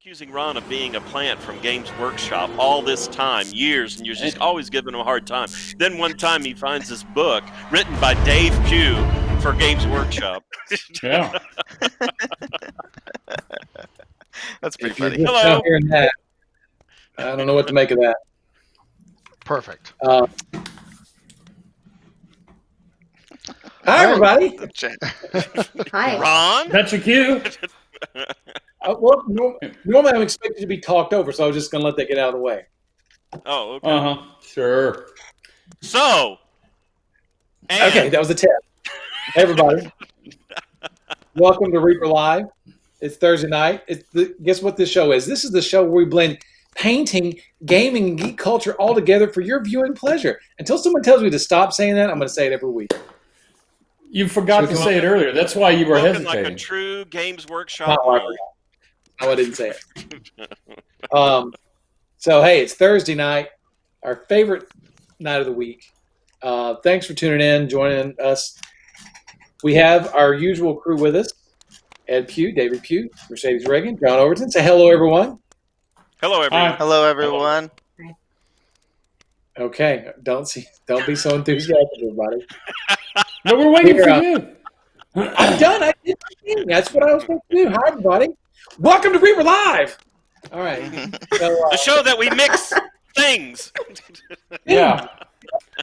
accusing Ron of being a plant from Games Workshop all this time, years, and you're just always giving him a hard time. Then one time he finds this book written by Dave Pugh for Games Workshop. Yeah. That's pretty If you're funny. just Hello. not hearing that, I don't know what to make of that. Perfect. Hi, everybody. Hi. Ron? That's your cue. Well, normally I'm expected to be talked over, so I was just going to let that get out of the way. Oh, okay. Uh-huh. Sure. So, Okay, that was a test. Hey, everybody. Welcome to Reaper Live. It's Thursday night. Guess what this show is? This is the show where we blend painting, gaming, and geek culture all together for your viewing pleasure. Until someone tells me to stop saying that, I'm going to say it every week. You forgot to say it earlier. That's why you were spoken hesitating. like a true Games Workshop Not like nerd. that. No, I didn't say it. So, hey, it's Thursday night, our favorite night of the week. Thanks for tuning in, joining us. We have our usual crew with us. Ed Pugh, David Pugh, Mercedes Reagan, John Overton. Say hello, everyone. Hello, everyone. Hi. Hello, everyone. Okay, don't be so enthusiastic, everybody. No, we're waiting Here, for you. I'm done. I did my thing. That's what I was supposed to do. Hi, everybody. Welcome to Reaper Live. All right. So, The show that we mix things. Yeah.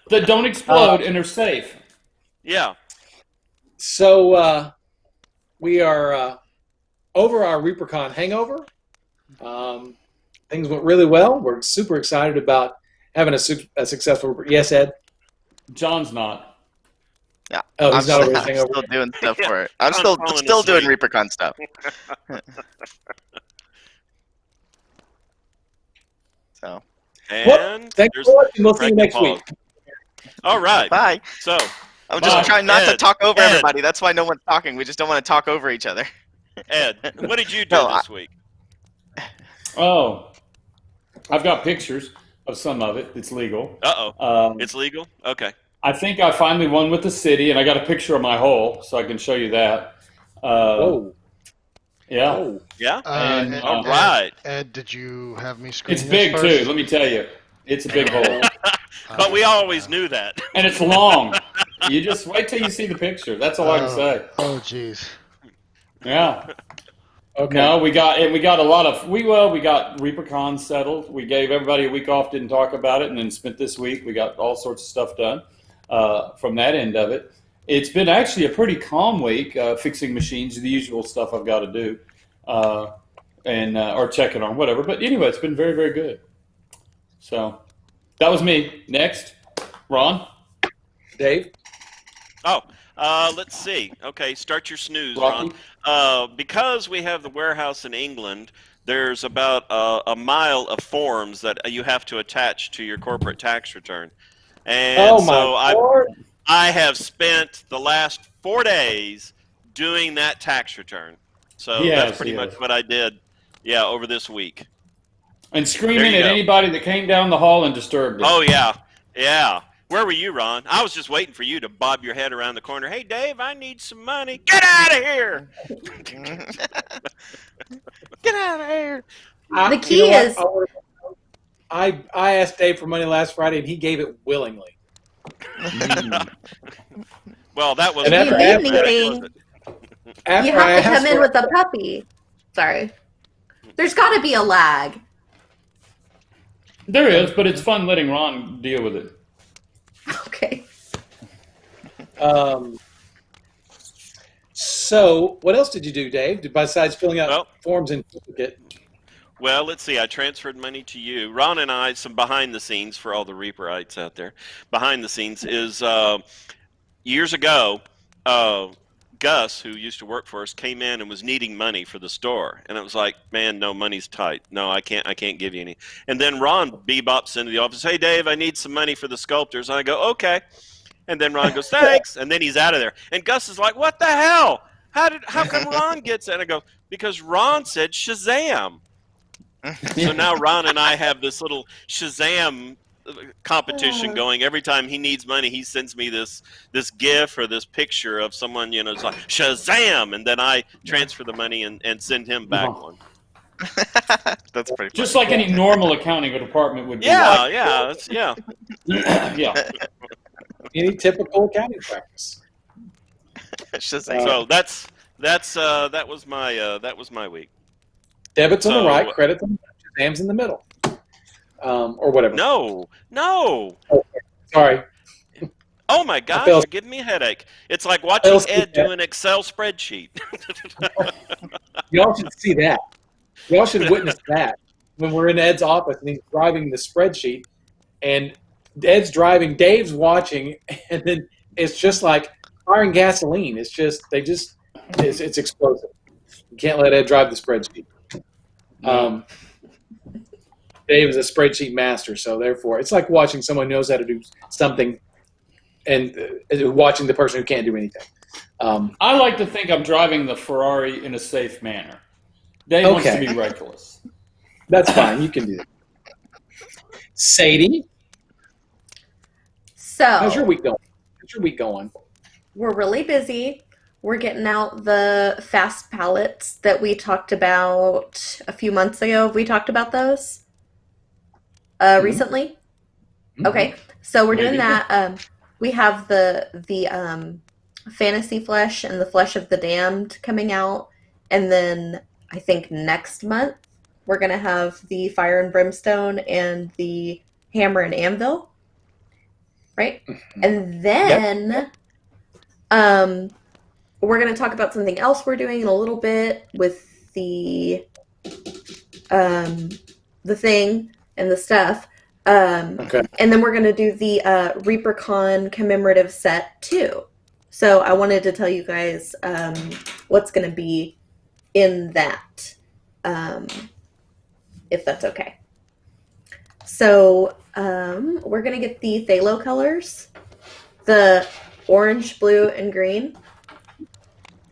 That don't explode and are safe. Yeah. So we are over our ReaperCon hangover. Things went really well. We're super excited about having a successful. Yes, Ed. John's not. Yeah. Oh, he's not over his I'm hangover. still doing stuff for it. I'm I'm still falling doing asleep. ReaperCon stuff. So, And Thanks there's for watching. We'll see you pregnant next pause. week. All right. bye. So, I'm just Bye. trying not to Ed, talk over Ed. everybody. That's why no one's talking. We just don't want to talk over each other. Ed, what did you do No, this week? Oh. I've got pictures of some of it. It's legal. Uh-oh. It's legal? Okay. I think I finally won with the city, and I got a picture of my hole, so I can show you that. Whoa. Yeah. Whoa. Yeah? And, All right. Ed, did you have me screen It's this big, first? too. Let me tell you. It's a big hole. But we always knew that. And it's long. You just wait till you see the picture. That's all I can say. Oh, jeez. Yeah. Okay. No, we got a lot of we got ReaperCon settled. We gave everybody a week off, didn't talk about it, and then spent this week. We got all sorts of stuff done from that end of it. It's been actually a pretty calm week, fixing machines, the usual stuff I've got to do, and or checking on whatever. But anyway, it's been very, very good. So that was me. Next, Ron. Dave. Oh, let's see. Okay, start your snooze, Rocky. Ron. Because we have the warehouse in England, there's about a mile of forms that you have to attach to your corporate tax return. And Oh, my so Lord. I have spent the last 4 days doing that tax return. So Yes, that's pretty yes. much what I did, over this week. And There screaming you at go. anybody that came down the hall and disturbed it. Oh, yeah. Yeah. Where were you, Ron? I was just waiting for you to bob your head around the corner. Hey, Dave, I need some money. Get out of here. Get out of here. The key is- I asked Dave for money last Friday, and he gave it willingly. Well, that was And after- You after- need anything, After you I have to asked come in for- with a puppy. Sorry. There's got to be a lag. There is, but it's fun letting Ron deal with it. Okay. So, what else did you do, Dave? Besides filling out Well- forms and certificate? Well, let's see. I transferred money to you. Ron and I, some behind the scenes for all the Reaperites out there. Behind the scenes is years ago, Gus, who used to work for us, came in and was needing money for the store, and it was like, man, no, money's tight. No, I can't give you any. And then Ron bebops into the office. Hey, Dave, I need some money for the sculptors. And I go, okay. And then Ron goes, thanks. And then he's out of there. And Gus is like, what the hell? How come Ron gets it? And I go, because Ron said Shazam. So now Ron and I have this little Shazam competition going. Every time he needs money, he sends me this GIF or this picture of someone, it's like Shazam, and then I transfer the money and send him back one. That's pretty funny. Just like any normal accounting department would be. Yeah, yeah. Yeah. Any typical accounting practice. Shazam. So that was my week. Debits on the So- right, credits on the left, Shazam's in the middle. Or whatever. No. Sorry. Oh my gosh, fell- you're giving me a headache. It's like watching fell asleep Ed do at- an Excel spreadsheet. Y'all should see that. Y'all should witness that when we're in Ed's office and he's driving the spreadsheet, and Ed's driving, Dave's watching, and then it's just like firing gasoline. It's explosive. You can't let Ed drive the spreadsheet. Dave is a spreadsheet master, so therefore it's like watching someone who knows how to do something and watching the person who can't do anything. I like to think I'm driving the Ferrari in a safe manner. Dave wants to Okay. be reckless. That's fine. You can do that. Sadie, how's your So week going? we're really busy. We're getting out the fast pallets that we talked about a few months ago. Have we talked about those recently? Mhm. Okay, so we're doing Maybe. that. We have the fantasy flesh and the flesh of the damned coming out, and then I think next month we're gonna have the fire and brimstone and the hammer and anvil, right? And then we're gonna talk about something else we're doing in a little bit with the thing and the stuff. Okay. And then we're going to do the ReaperCon commemorative set too. So I wanted to tell you guys what's going to be in that, if that's okay. So we're going to get the phthalo colors, the orange, blue, and green,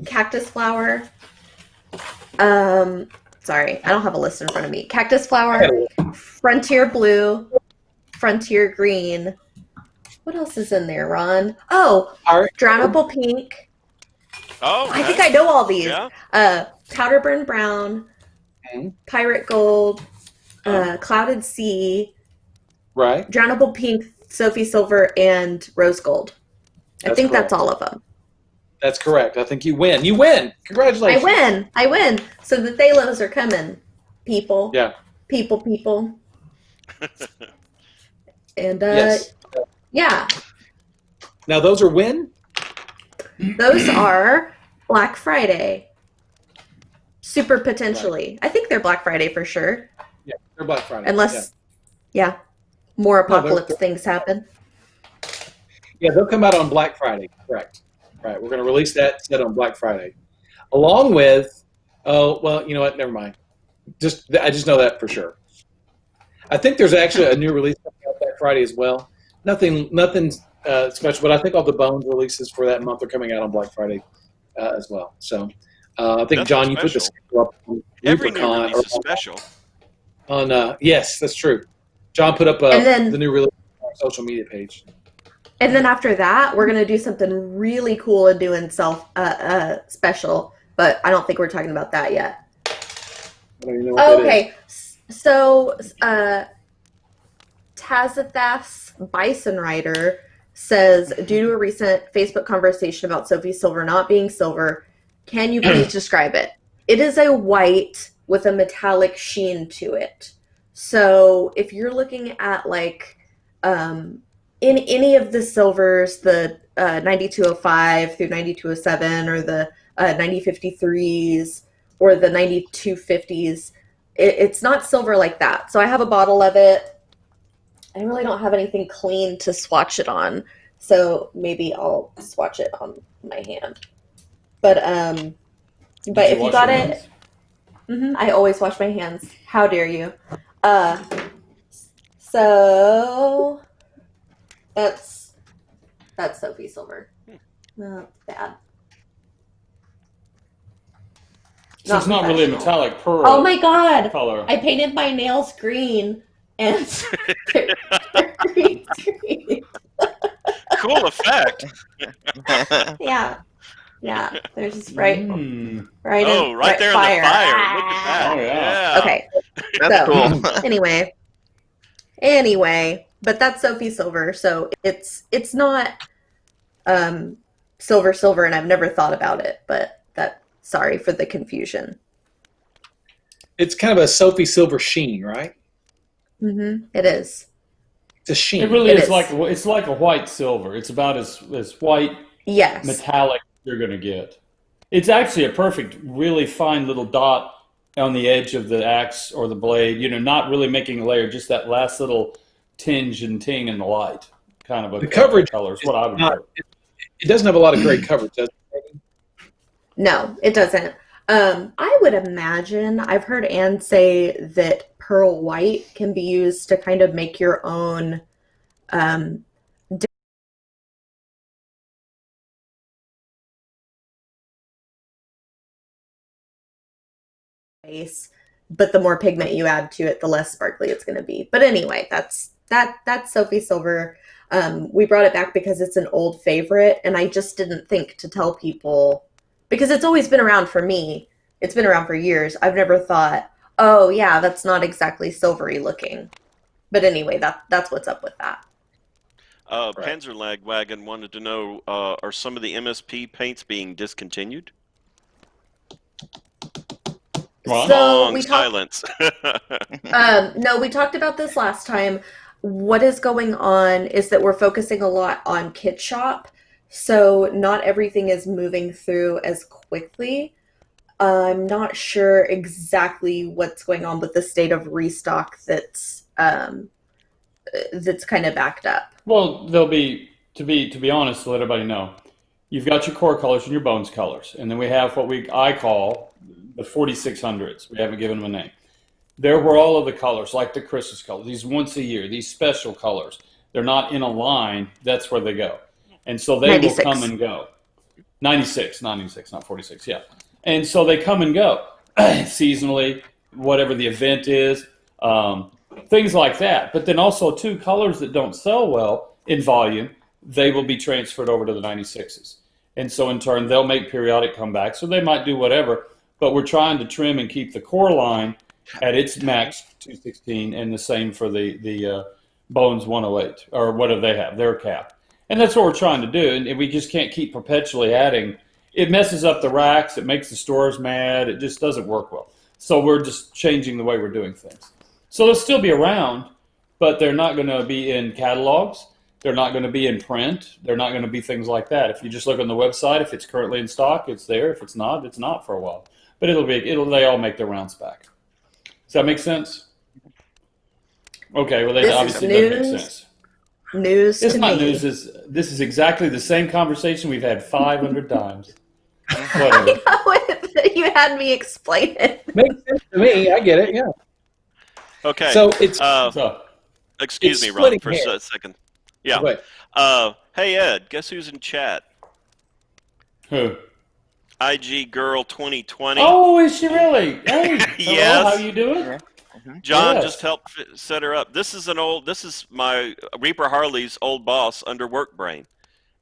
cactus flower. Sorry, I don't have a list in front of me. Cactus flower, frontier blue, frontier green. What else is in there, Ron? Oh, All right. drownable pink. Oh, I think I know all these. Yeah. Powderburn brown, Mhm. pirate gold, clouded sea, Right. drownable pink, Sophie silver, and rose gold. I That's think correct. that's all of them. That's correct. I think you win. You win. Congratulations. I win. So the Thalos are coming, people. Yeah. People. And Yes. yeah, Now those are when? those are Black Friday. Super potentially. I think they're Black Friday for sure. Yeah, they're Black Friday. Unless, yeah, more No, they're- apocalypse things happen. Yeah, they'll come out on Black Friday. Correct. Right. We're going to release that set on Black Friday, along with. Oh well, you know what? Never mind. I just know that for sure. I think there's actually a new release coming out that Friday as well. Nothing special, but I think all the Bones releases for that month are coming out on Black Friday as well. So I think That's John, you put the special. schedule up on Every new ReaperCon release is special. on yes, that's true. John put up And then- the new release on our social media page. And then after that, we're gonna do something really cool and doing special, but I don't think we're talking about that yet. I don't even know what that is. Okay, so Tazithas Bison Rider says, due to a recent Facebook conversation about Sophie Silver not being silver, can you please describe it? It is a white with a metallic sheen to it. So if you're looking at like in any of the silvers, the 9205 through 9207 or the 9053s or the 9250s, it's not silver like that. So I have a bottle of it. I really don't have anything clean to swatch it on, so maybe I'll swatch it on my hand. But if you wash got your it, hands? I always wash my hands. How dare you? So that's Sophie Silver. Bad. So it's not really a professional. metallic pearl Oh my god! color. I painted my nails green, and they're green screen. Cool effect. Yeah. Yeah, there's just right Mm. right Oh, in right there fire. in the fire. Look at that. Oh, yeah. Okay. That's So cool. anyway, but that's Sophie Silver, so it's not silver, and I've never thought about it, but that sorry for the confusion. It's kind of a Sophie Silver sheen, right? It is. It's a sheen. It really It is is. like it's like a white silver. It's about as white Yes. metallic you're going to get. It's actually a perfect, really fine little dot on the edge of the axe or the blade. Not really making a layer, just that last little tinge and ting in the light, kind of a The coverage color is is what I would not. put. It doesn't have a lot of great coverage, does it? No, it doesn't. I would imagine I've heard Anne say that pearl white can be used to kind of make your own um, base, but the more pigment you add to it, the less sparkly it's going to be. But anyway, that's Sophie Silver. We brought it back because it's an old favorite, and I just didn't think to tell people because it's always been around for me. It's been around for years. I've never thought, oh yeah, that's not exactly silvery looking. But anyway, that's what's up with that. Right. Panzerlagwagon wanted to know, are some of the MSP paints being discontinued? Well, So Long we talked. silence. No, we talked about this last time. What is going on is that we're focusing a lot on Kit Shop, so not everything is moving through as quickly. I'm not sure exactly what's going on with the state of restock that's kind of backed up. Well, they'll be to be honest, to let everybody know, you've got your core colors and your bones colors, and then we have what I call the 4600s. We haven't given them a name. There were all of the colors, like the Christmas colors, these once a year, these special colors. They're not in a line. That's where they go, and so they will 96. come and go. 96, not 96, not 46. Yeah, and so they come and go seasonally, whatever the event is. Things like that. But then also, too, colors that don't sell well in volume, they will be transferred over to the 96s. And so, in turn, they'll make periodic comebacks. So they might do whatever. But we're trying to trim and keep the core line at its max 216, and the same for the Bones 108, or what do they have? Their cap. And that's what we're trying to do. And we just can't keep perpetually adding. It messes up the racks. It makes the stores mad. It just doesn't work well. So we're just changing the way we're doing things. So they'll still be around, but they're not going to be in catalogs. They're not going to be in print. They're not going to be things like that. If you just look on the website, if it's currently in stock, it's there. If it's not, it's not for a while. But they all make their rounds back. Does that make sense? Okay, well, This is obviously doesn't make news. sense. News It's to not me. news. This is exactly the same conversation we've had 500 times. I Whatever. know it. You had me explain it. Makes sense to me. I get it. Yeah. Okay. So it's So, Excuse it's me, Ron, splitting for a hairs. second. Yeah. Wait. Hey, Ed, guess who's in chat? who? IG Girl 2020. Oh, is she really? Hey, hello, Yes. how you doing? Yeah. John Yes. just helped set her up. This is my Reaper Harley's old boss under Work Brain.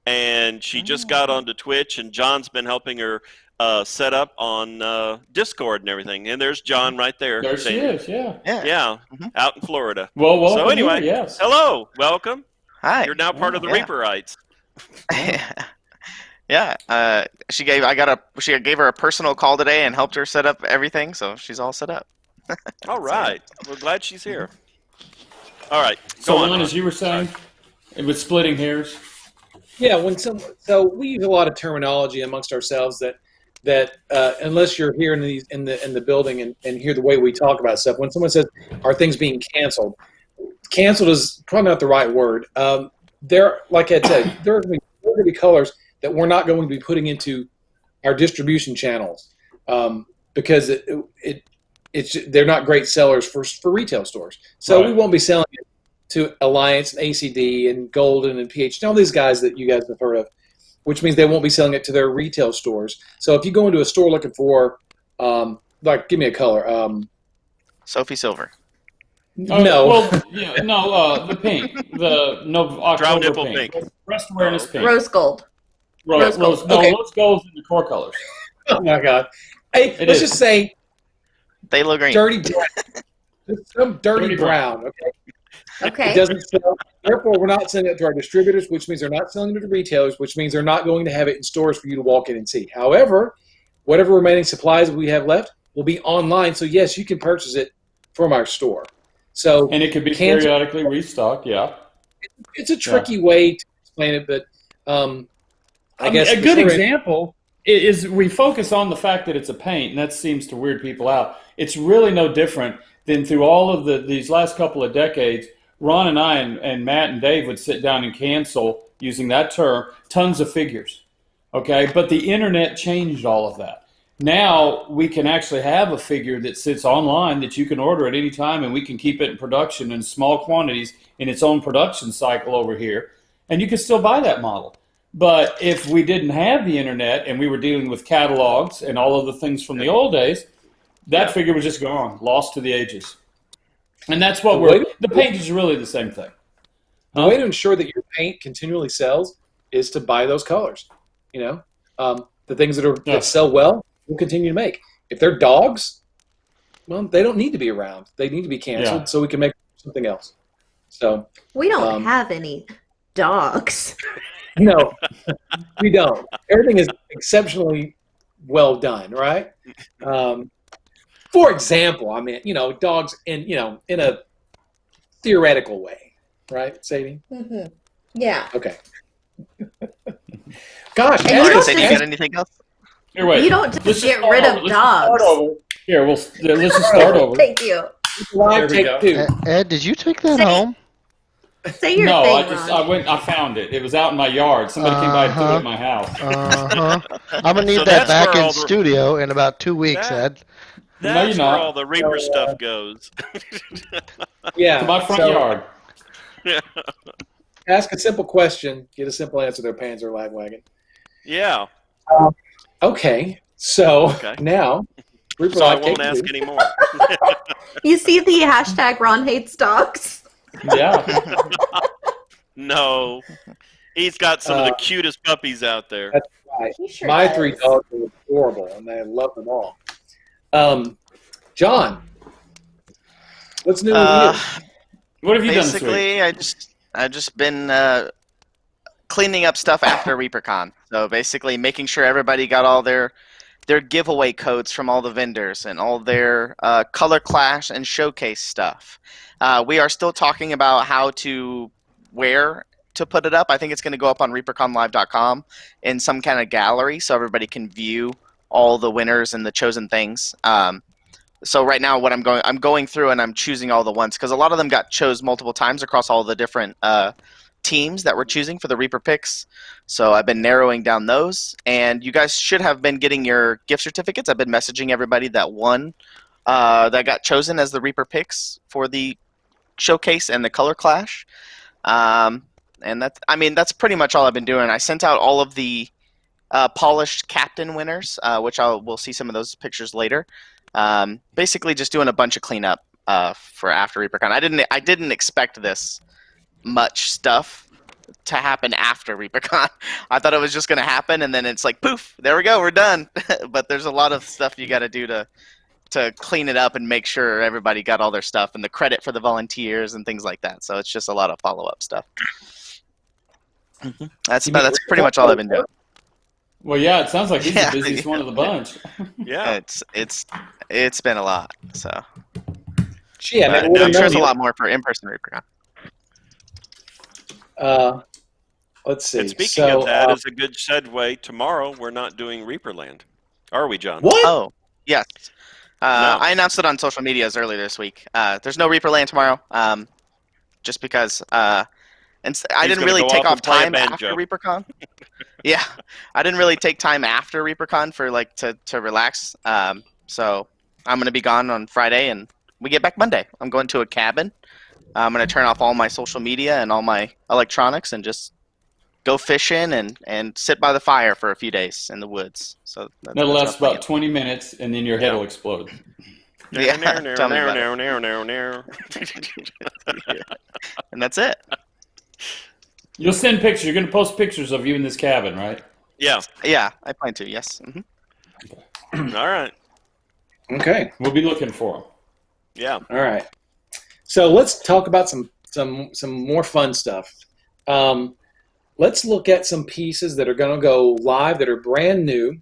And she just got onto Twitch, and John's been helping her set up on Discord and everything. And there's John right there. There she is, yeah. Yeah. Yeah, Mhm. out in Florida. Well, welcome So anyway, here, yes. hello, welcome. Hi. You're now part of the Yeah. Reaperites. Yeah. She gave her a personal call today and helped her set up everything, so she's all set up. All right. We're glad she's here. All right. So, Go on. Ron, as you were saying, it was splitting hairs. Yeah, so we use a lot of terminology amongst ourselves that unless you're here in the building and hear the way we talk about stuff, when someone says, "Are things being canceled?" Canceled is probably not the right word. There, like Ed said, there are going to be colors that we're not going to be putting into our distribution channels because they're not great sellers for retail stores. So Right. we won't be selling it to Alliance and ACD and Golden and PH, all these guys that you guys have heard of, which means they won't be selling it to their retail stores. So if you go into a store looking for, give me a color. Sophie Silver. No. Well, yeah, no, the pink. The no Drow October nipple pink. pink. Breast awareness Oh, okay. pink. Rose gold. Rose gold. No, Okay. rose gold's in the core colors. Oh my God. Hey, It let's is. just say They look green. dirty brown. It's some dirty Dirty brown. brown. Okay. It Okay. doesn't sell. Therefore, we're not sending it to our distributors, which means they're not selling it to retailers, which means they're not going to have it in stores for you to walk in and see. However, whatever remaining supplies we have left will be online. So yes, you can purchase it from our store. So And it could be Cans- periodically restocked, yeah. it's a tricky way to explain it, but I guess a the good short- example is we focus on the fact that it's a paint, and that seems to weird people out. It's really no different than through all of these last couple of decades. Ron and I and Matt and Dave would sit down and cancel, using that term, tons of figures. Okay, but the internet changed all of that. Now we can actually have a figure that sits online that you can order at any time, and we can keep it in production in small quantities in its own production cycle over here, and you can still buy that model. But if we didn't have the internet and we were dealing with catalogs and all of the things from the old days, that figure was just gone, lost to the ages. And that's what the paint is really the same thing. The way to ensure that your paint continually sells is to buy those colors. You know, the things that sell well will continue to make. If they're dogs, well, they don't need to be around. They need to be canceled so we can make something else. So We don't have any dogs. no, we don't. Everything is exceptionally well done, right? For example, I mean, dogs in a theoretical way, right, Sadie? Mm-hmm. Yeah. Okay. Gosh, And you All right, don't Sadie, you got anything else? Here, wait. You don't just Let's get start rid over. of Let's just start dogs. over. Here, let's just start over. Thank you. live There we take go. two. Ed, did you take that Say- home? Say your No, thing, Ron. I found it. It was out in my yard. Somebody came by and threw it at my house. I'm gonna need So that that's back where in all the- studio in about 2 weeks, That- Ed. No, That's you're where not. all the Reaper stuff goes. Yeah. To my front so yard. Ask a simple question, get a simple answer. Their pans are lagwagon. Yeah. Okay. So Okay. now, Reaper So I Live won't Take ask Two. anymore. You see the hashtag Ron hates dogs? Yeah. No. He's got some of the cutest puppies out there. That's right. He sure My does. 3 dogs are adorable, and I love them all. John, what's new with you? What have you done this week? Basically, I've just been cleaning up stuff after ReaperCon. So basically, making sure everybody got all their giveaway codes from all the vendors and all their color clash and showcase stuff. We are still talking about where to put it up. I think it's going to go up on reaperconlive.com in some kind of gallery so everybody can view all the winners and the chosen things. So right now, what I'm going through and I'm choosing all the ones because a lot of them got chose multiple times across all the different teams that we're choosing for the Reaper picks. So I've been narrowing down those, and you guys should have been getting your gift certificates. I've been messaging everybody that won, that got chosen as the Reaper picks for the showcase and the color clash. And that's pretty much all I've been doing. I sent out all of the polished captain winners, which we'll see some of those pictures later. Basically, just doing a bunch of cleanup for after ReaperCon. I didn't expect this much stuff to happen after ReaperCon. I thought it was just going to happen, and then it's like poof, there we go, we're done. But there's a lot of stuff you got to do to clean it up and make sure everybody got all their stuff and the credit for the volunteers and things like that. So it's just a lot of follow-up stuff. That's pretty much all I've been doing. Well, yeah, it sounds like he's Yeah. the busiest one of the bunch. Yeah. It's been a lot. So Gee, I but never I'm would have sure known it's a you. lot more for in-person ReaperCon. Let's see. And speaking so, of that, is a good segue. Tomorrow, we're not doing Reaperland. Are we, John? what? Oh, yes. No. I announced it on social medias earlier this week. There's no Reaperland tomorrow, just because I didn't gonna really go take off off and play a time after banjo. ReaperCon. Yeah, I didn't really take time after ReaperCon for to relax. So I'm gonna be gone on Friday, and we get back Monday. I'm going to a cabin. I'm gonna turn off all my social media and all my electronics and just go fishing and sit by the fire for a few days in the woods. So That'll that's last my about 20 minutes, and then your head will explode. Yeah, tell me about it. No. And that's it. You'll send pictures. You're going to post pictures of you in this cabin, right? Yeah. Yeah, I plan to. Yes. All right. Okay. We'll be looking for them. Yeah. All right. So let's talk about some more fun stuff. Let's look at some pieces that are going to go live that are brand new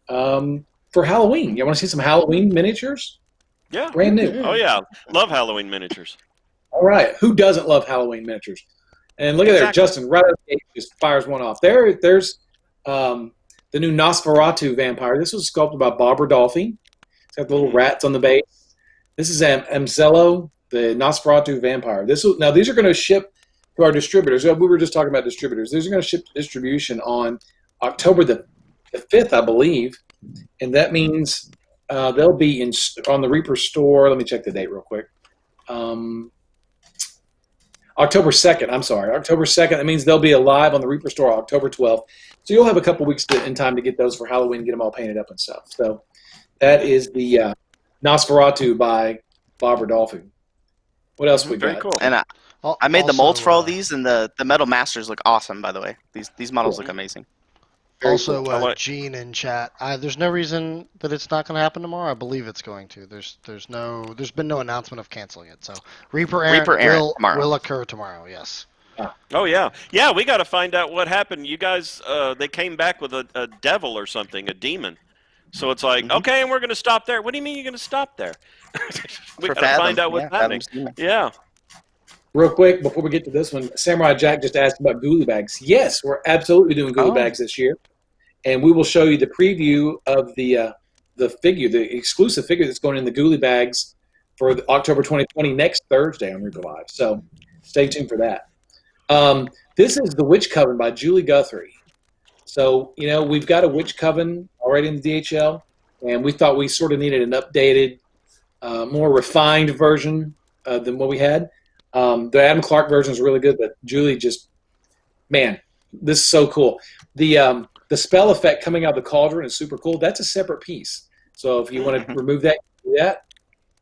for Halloween. You want to see some Halloween miniatures? Yeah. Brand new. Oh yeah. Love Halloween miniatures. All right. Who doesn't love Halloween miniatures? And look at there, Exactly. Justin, right out of the gate, just fires one off. There's the new Nosferatu vampire. This was sculpted by Bob Rodolphe. It's got the little rats on the base. This is Amzello, the Nosferatu vampire. Now these are going to ship to our distributors. We were just talking about distributors. These are going to ship to distribution on October the 5th, I believe, and that means they'll be on the Reaper store. Let me check the date real quick. October 2nd. I'm sorry, October 2nd. That means they'll be alive on the Reaper store October 12th. So you'll have a couple weeks in time to get those for Halloween, get them all painted up and stuff. So that is the Nosferatu by Bob Rodolphe. What else we Very got? cool. And Al- I made the molds for all also, these, and the metal masters look awesome. By the way, these models look amazing. Very Also, cool. I like- Gene in chat. There's no reason that it's not going to happen tomorrow. I believe it's going to. There's been no announcement of canceling it. So Reaper Errant tomorrow. will occur tomorrow. Yes. Oh yeah. Yeah. We got to find out what happened. You guys, they came back with a devil or something, a demon. So it's like, okay, and we're going to stop there. What do you mean you're going to stop there? We For got to Fathom, find out what's yeah, happening. Fathom's demon. Yeah. Real quick, before we get to this one, Samurai Jack just asked about ghoulie bags. Yes, we're absolutely doing ghoulie bags this year. And we will show you the preview of the figure, the exclusive figure that's going in the ghoulie bags for October 2020 next Thursday on Reaper Live. So stay tuned for that. This is The Witch Coven by Julie Guthrie. So, we've got a Witch Coven already in the DHL, and we thought we sort of needed an updated, more refined version than what we had. The Adam Clark version is really good, but Julie man, this is so cool. The spell effect coming out of the cauldron is super cool. That's a separate piece. So if you want to remove that, do that.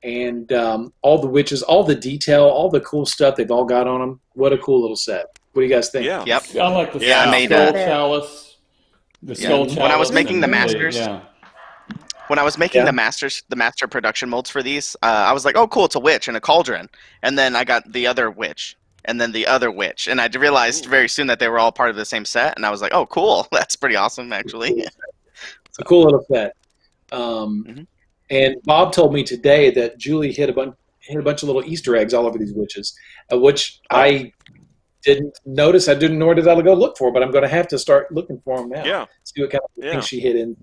And all the witches, all the detail, all the cool stuff they've all got on them. What a cool little set. What do you guys think? Yeah. Yep. I like the Yeah, I made skull that. chalice. The skull chalice. When I was making the masters, yeah. When I was making the master production molds for these, I was like, oh, cool, it's a witch and a cauldron. And then I got the other witch, and then the other witch. And I realized very soon that they were all part of the same set. And I was like, oh, cool. That's pretty awesome, actually. It's a cool little set. And Bob told me today that Julie hit a bunch of little Easter eggs all over these witches, which I didn't notice. Nor did I go look for, but I'm going to have to start looking for them now. Yeah. See what kind of things she hit in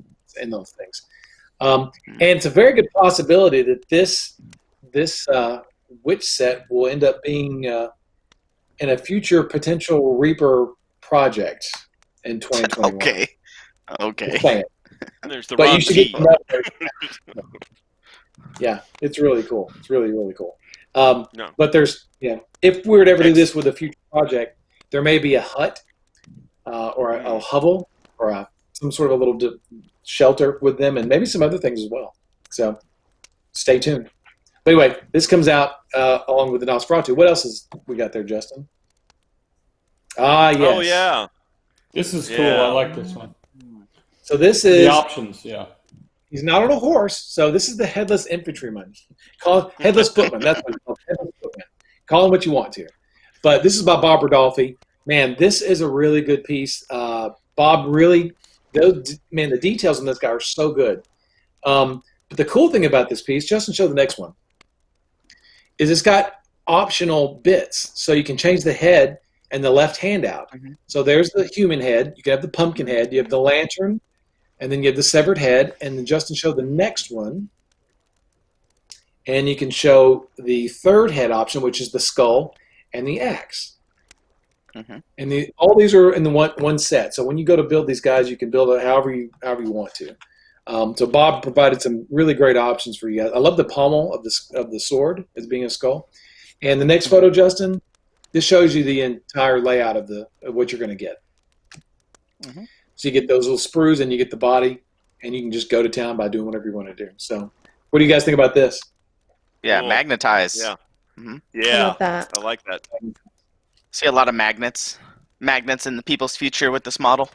those things. And it's a very good possibility that this witch set will end up being in a future potential Reaper project in 2021. Okay. There's the But Rob you should Key. get to know. Yeah, it's really cool. It's really, really cool. But if we were to ever do this with a future project, there may be a hut or a hovel or some sort of a little shelter with them, and maybe some other things as well. So stay tuned. But anyway, this comes out along with the Nosferatu. What else is we got there, Justin? Yes. Oh yeah. This is cool. I like this one. So this is the options. Yeah. He's not on a horse, so this is the headless infantryman. Call him headless footman. That's what it's called. Headless footman. Call him what you want to. But this is by Bob Rodolphe. Man, this is a really good piece. Bob really, the details on this guy are so good. But the cool thing about this piece, Justin, show the next one, is it's got optional bits. So you can change the head and the left hand out. So there's the human head. You can have the pumpkin head. You have the lantern. And then you have the severed head, and then Justin showed the next one. And you can show the third head option, which is the skull and the axe. And all these are in the one set. So when you go to build these guys, you can build it however you want to. So Bob provided some really great options for you guys. I love the pommel of the sword as being a skull. And the next photo, Justin, this shows you the entire layout of what you're going to get. So you get those little sprues, and you get the body, and you can just go to town by doing whatever you want to do. So, what do you guys think about this? Yeah, Cool. magnetize. Yeah. I Yeah. love that. I like that. See a lot of magnets in the people's future with this model.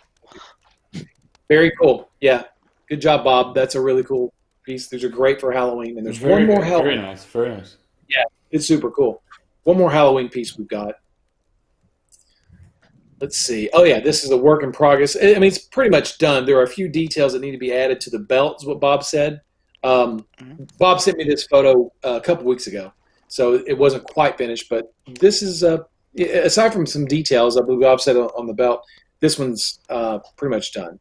Very cool. Yeah. Good job, Bob. That's a really cool piece. These are great for Halloween. And there's one more Halloween. Very nice. Very nice. Yeah, it's super cool. One more Halloween piece we've got. Let's see. Oh, yeah, this is a work in progress. I mean, it's pretty much done. There are a few details that need to be added to the belt, is what Bob said. Bob sent me this photo a couple weeks ago, so it wasn't quite finished. But this is, aside from some details, I believe Bob said on the belt, this one's pretty much done.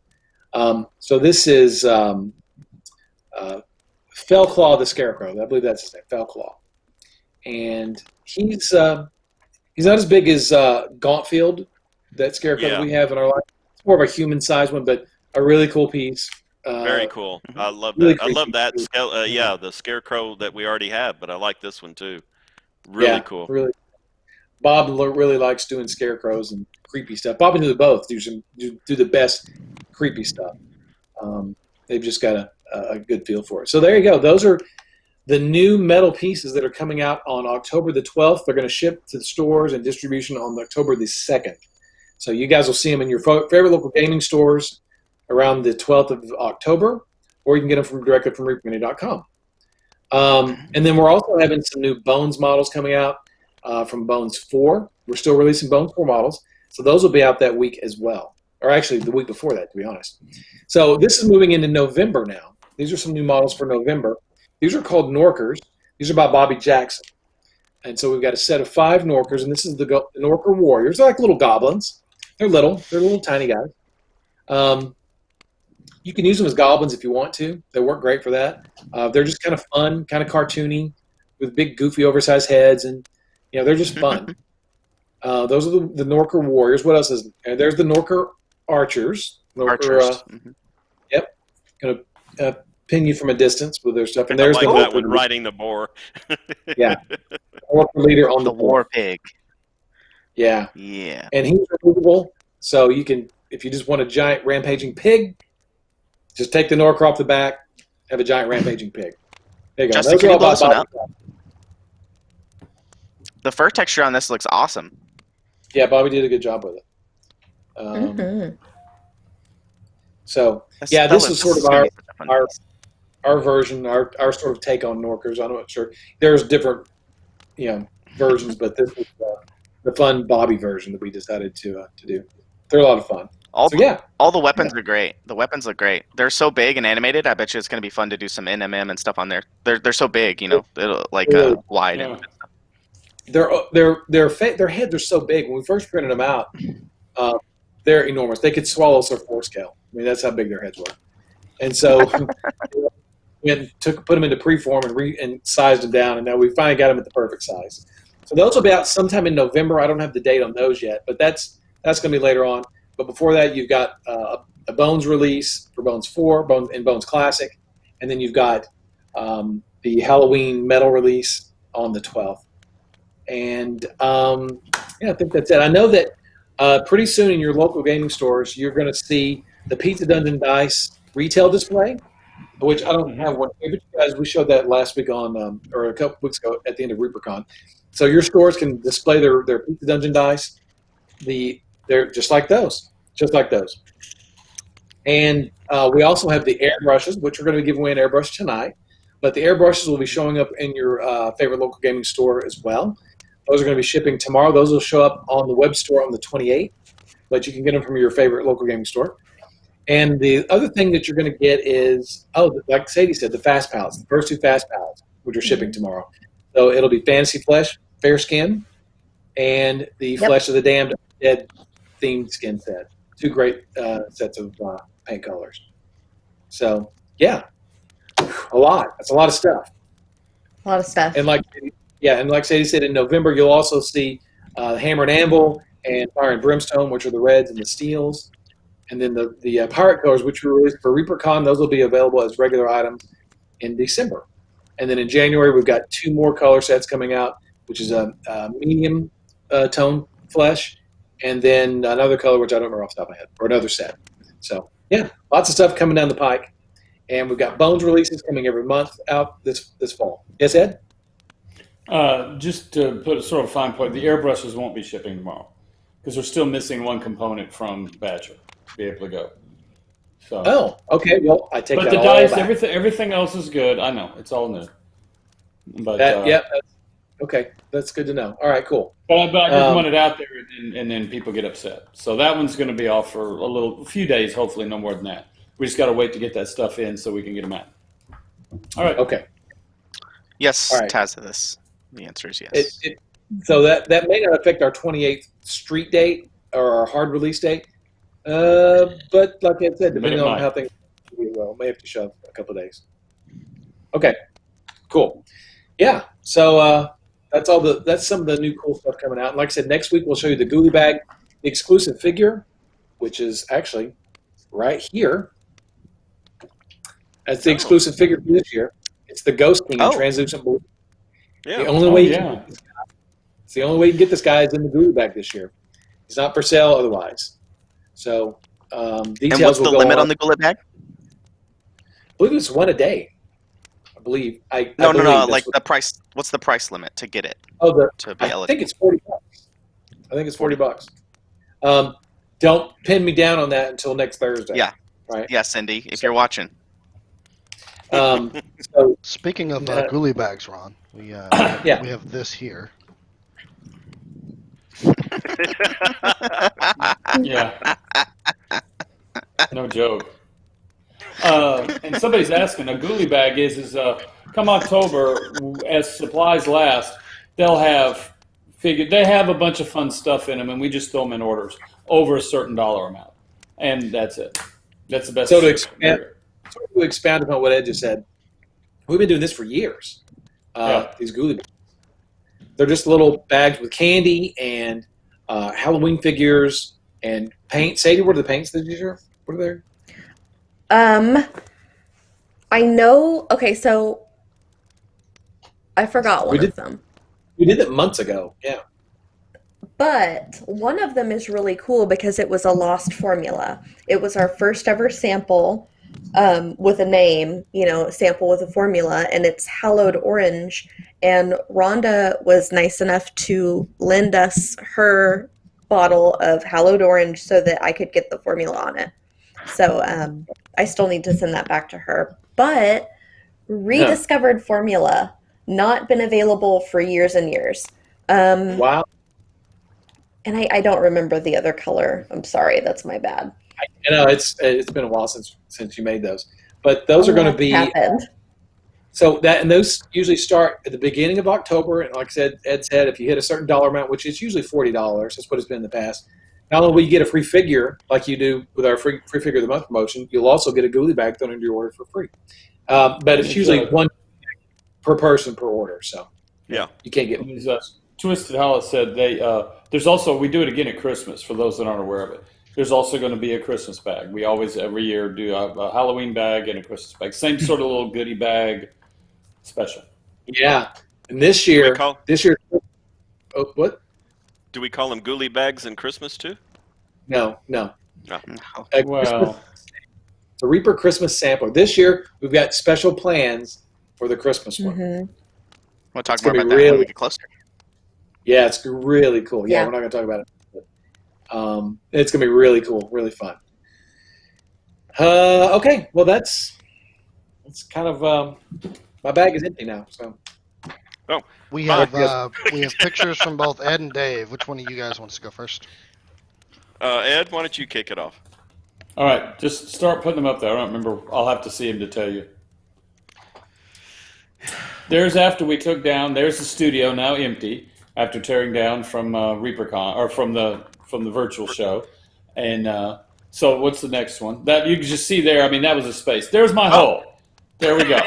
So this is Fellclaw the Scarecrow. I believe that's his name, Fellclaw. And he's not as big as Gauntfield, that Scarecrow that we have in our life. It's more of a human-sized one, but a really cool piece. Very cool. I love really that. I love that. Yeah, the Scarecrow that we already have, but I like this one too. Really cool. Really. Bob really likes doing scarecrows and creepy stuff. Bob and do both. Do the best creepy stuff. They've just got a good feel for it. So there you go. Those are the new metal pieces that are coming out on October the 12th. They're going to ship to the stores and distribution on October the 2nd. So you guys will see them in your favorite local gaming stores around the 12th of October, or you can get them directly from reaperlive.com. And then we're also having some new Bones models coming out from Bones 4. We're still releasing Bones 4 models, so those will be out that week as well, or actually the week before that, to be honest. So this is moving into November now. These are some new models for November. These are called Norkers. These are by Bobby Jackson. And so we've got a set of 5 Norkers, and this is the Norker Warriors. They're like little goblins. They're little tiny guys. You can use them as goblins if you want to. They work great for that. They're just kind of fun, kind of cartoony, with big, goofy, oversized heads, and they're just fun. Those are the Norker Warriors. What else is there? There's the Norker Archers. Archers. Yep. Going to pin you from a distance with their stuff. And I there's like the that one, riding the boar. Yeah. Orc leader on The War Pig. Yeah. Yeah. And he's removable, so you can, if you just want a giant rampaging pig, just take the Norker off the back, have a giant rampaging pig. There you go. Justin, can you blow this one up? The fur texture on this looks awesome. Yeah, Bobby did a good job with it. So, yeah, this is sort of our version, our sort of take on Norkers. I'm not sure. There's different, versions, but this is the fun Bobby version that we decided to do. They're a lot of fun. All the weapons are great. The weapons look great. They're so big and animated. I bet you it's going to be fun to do some NMM and stuff on there. They're so big, wide. Yeah. Their heads are so big. When we first printed them out, they're enormous. They could swallow us 4 scale. I mean, that's how big their heads were. And so we put them into preform and sized them down, and now we finally got them at the perfect size. So those will be out sometime in November. I don't have the date on those yet, but that's going to be later on. But before that, you've got a Bones release for Bones 4, Bones Classic, and then you've got the Halloween metal release on the 12th. And I think that's it. I know that pretty soon in your local gaming stores, you're going to see the Pizza Dungeon Dice retail display, which I don't have one here, but you guys, we showed that last week on, or a couple weeks ago at the end of ReaperCon. So your stores can display their Pizza Dungeon Dice. They're just like those. And we also have the airbrushes, which we're going to be giving away an airbrush tonight. But the airbrushes will be showing up in your favorite local gaming store as well. Those are going to be shipping tomorrow. Those will show up on the web store on the 28th, but you can get them from your favorite local gaming store. And the other thing that you're going to get is, like Sadie said, the fast palettes, the first 2 fast palettes, which are shipping tomorrow. So it'll be Fantasy Flesh, Fair Skin, and the Flesh of the Damned Dead themed skin set. 2 great sets of paint colors. So, yeah, a lot. That's a lot of stuff. A lot of stuff. And like Sadie said, in November you'll also see Hammer and Anvil and Fire and Brimstone, which are the reds and the steels. And then the pirate colors, which were released for ReaperCon, those will be available as regular items in December. And then in January, we've got 2 more color sets coming out, which is a medium tone flesh, and then another color, which I don't remember off the top of my head, or another set. So, yeah, lots of stuff coming down the pike. And we've got Bones releases coming every month out this fall. Yes, Ed? Just to put a sort of fine point, the airbrushes won't be shipping tomorrow because we're still missing one component from Badger to be able to go. So. Oh, okay. Well, I take But that the all dice, back. everything else is good. I know it's all new. But Okay, that's good to know. All right, cool. but I didn't want it out there, and then people get upset. So that one's going to be off for a few days. Hopefully, no more than that. We just got to wait to get that stuff in so we can get them out. All right. Okay. Yes, All right. Tacitus. The answer is yes. So that may not affect our 28th street date or our hard release date. But like I said, depending on how things go, may have to shove a couple of days. Okay. Cool. Yeah. So that's some of the new cool stuff coming out. And like I said, next week we'll show you the Ghoulie Bag, the exclusive figure, which is actually right here. That's the exclusive figure for this year. It's the Ghost King in translucent blue. Yeah. The only way it's the only way you can get this guy is in the Ghoulie Bag this year. It's not for sale otherwise. So details. And what's the limit on the Ghoulie Bag? I believe it's one a day. I believe. No. Like the price. What's the price limit to get it? To be eligible. I think it's $40. I think it's $40. Don't pin me down on that until next Thursday. Yeah. Right. Yeah, Cindy, if you're watching. So Speaking of Ghoulie bags, Ron, we have this here. Yeah. No joke. And somebody's asking, a Ghoulie bag is come October, as supplies last, they'll have they have a bunch of fun stuff in them, and we just throw them in orders over a certain dollar amount, and that's it. That's the best. So to expand upon what Ed just said, we've been doing this for years. These Ghoulie bags. They're just little bags with candy and Halloween figures and paint. Sadie, what are the paints that you share? What are they? I know. Okay, so I forgot one of them. We did it months ago. Yeah. But one of them is really cool because it was a lost formula. It was our first ever sample with a name, sample with a formula, and it's hallowed orange. And Rhonda was nice enough to lend us her bottle of hallowed orange so that I could get the formula on it. So I still need to send that back to her. But rediscovered formula, not been available for years and years. Wow. And I don't remember the other color. I'm sorry, that's my bad. It's been a while since you made those, but those are going to be. Happened. So and those usually start at the beginning of October, and like I said, Ed said, if you hit a certain dollar amount, which is usually $40, that's what it's been in the past. Not only will you get a free figure like you do with our free figure of the month promotion, you'll also get a Ghoulie bag thrown into your order for free. But it's usually one per person per order, so yeah, you can't get. Twisted Hollis said there's also, we do it again at Christmas for those that aren't aware of it. There's also going to be a Christmas bag. We always every year do a Halloween bag and a Christmas bag, same sort of little goodie bag special. Yeah, and this year, what? Do we call them Ghoulie bags in Christmas too? No. Well, the Reaper Christmas sampler. This year, we've got special plans for the Christmas one. Mm-hmm. We'll talk more about that when we get closer. Yeah, it's really cool. Yeah, we're not going to talk about it. But, it's going to be really cool, really fun. Okay, well, that's kind of my bag is empty now. So. Oh, we have pictures from both Ed and Dave. Which one of you guys wants to go first? Ed, why don't you kick it off? All right, just start putting them up there. I don't remember. I'll have to see him to tell you. There's after we took down. There's the studio now empty after tearing down from ReaperCon or from the virtual show, and so what's the next one? That you can just see there. I mean, that was a space. There's my hole. There we go.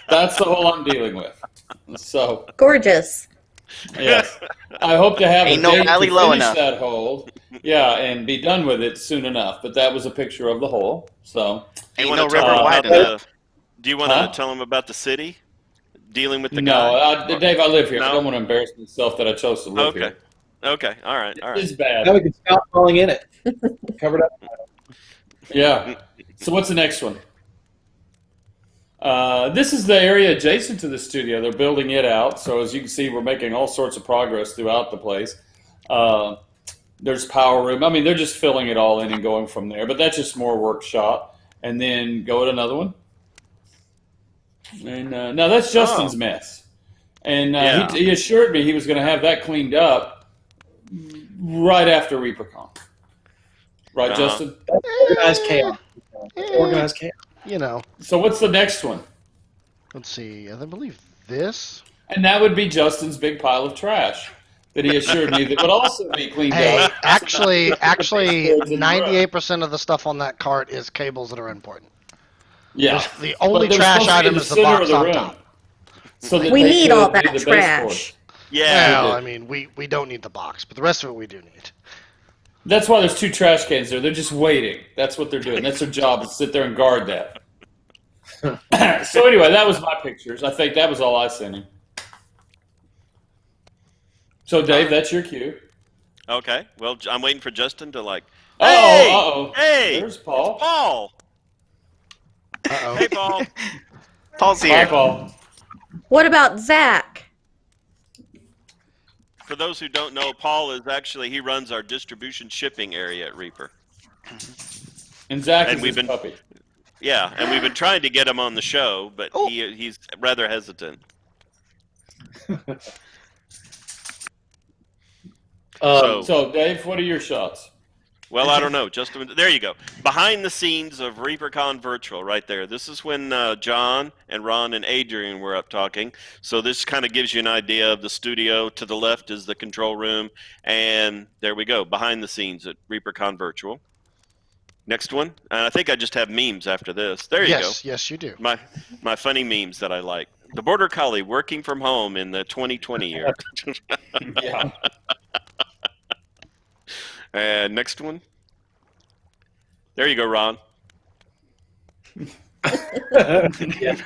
That's the hole I'm dealing with. So gorgeous. Yes, I hope to have Ain't a no date valley to low finish enough. that hole. Yeah, and be done with it soon enough. But that was a picture of the hole. So Ain't no river wide enough. Do you want to tell them about the city dealing with the guy? No, Dave, I live here. No? I don't want to embarrass myself that I chose to live here. Okay, all right. It's bad. Now we can stop falling in it. Covered up. Yeah. So what's the next one? This is the area adjacent to the studio. They're building it out. So as you can see, we're making all sorts of progress throughout the place. There's power room. I mean, they're just filling it all in and going from there. But that's just more workshop. And then go to another one. And now that's Justin's mess. And Yeah. he assured me he was going to have that cleaned up right after ReaperCon. Right, Uh-huh. Justin? That's organized chaos. Organized chaos. You know, So what's the next one? let's see. I believe this. And that would be Justin's big pile of trash that he assured me that would also be cleaned Hey, up. actually, Boards in 98% of the stuff on that cart is cables that are important. Yeah. The only But they're trash supposed to be in item the is the center box of the on room. top. So that We they need could all do that the trash. baseboard. Yeah. Well, did. I mean, we don't need the box, but the rest of it we do need. That's why there's 2 trash cans there. They're just waiting. That's what they're doing. That's their job, is to sit there and guard that. So anyway, that was my pictures. I think that was all I sent him. So Dave, that's your cue. Okay. Well, I'm waiting for Justin to like. Uh-oh, Hey! uh-oh. Hey! There's Paul. Paul. Uh-oh. Hey, Paul. Paul's Bye, here. Paul. What about Zach? For those who don't know, Paul is actually he runs our distribution shipping area at Reaper. And Zach And is we've his been- puppy. Yeah, and we've been trying to get him on the show, but Oh. he's rather hesitant. So Dave, what are your shots? Well, I don't know. There you go. Behind the scenes of ReaperCon Virtual, right there. This is when John and Ron and Adrian were up talking. So this kind of gives you an idea of the studio. To the left is the control room, and there we go. Behind the scenes at ReaperCon Virtual. Next one, and I think I just have memes after this. There you go. Yes, you do. My funny memes that I like. The Border Collie working from home in the 2020 year. Yeah. And next one. There you go, Ron. yeah.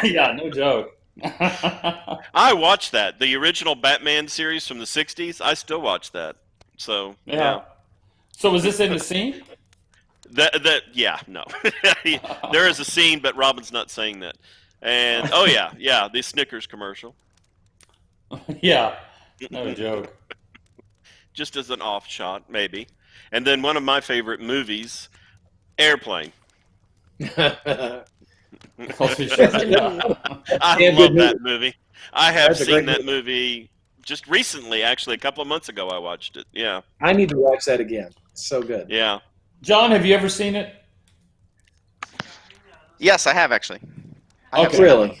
Yeah, no joke. I watched that. The original Batman series from the 60s. I still watch that. So, yeah. So was this in the scene? No. There is a scene, but Robin's not saying that. And, the Snickers commercial. Yeah. No joke. Just as an off shot, maybe. And then one of my favorite movies, Airplane. I love that movie. I have That's a seen great that movie just recently, actually, a couple of months ago I watched it. Yeah. I need to watch that again. It's so good. Yeah. John, have you ever seen it? Yes, I have actually. Okay. Really?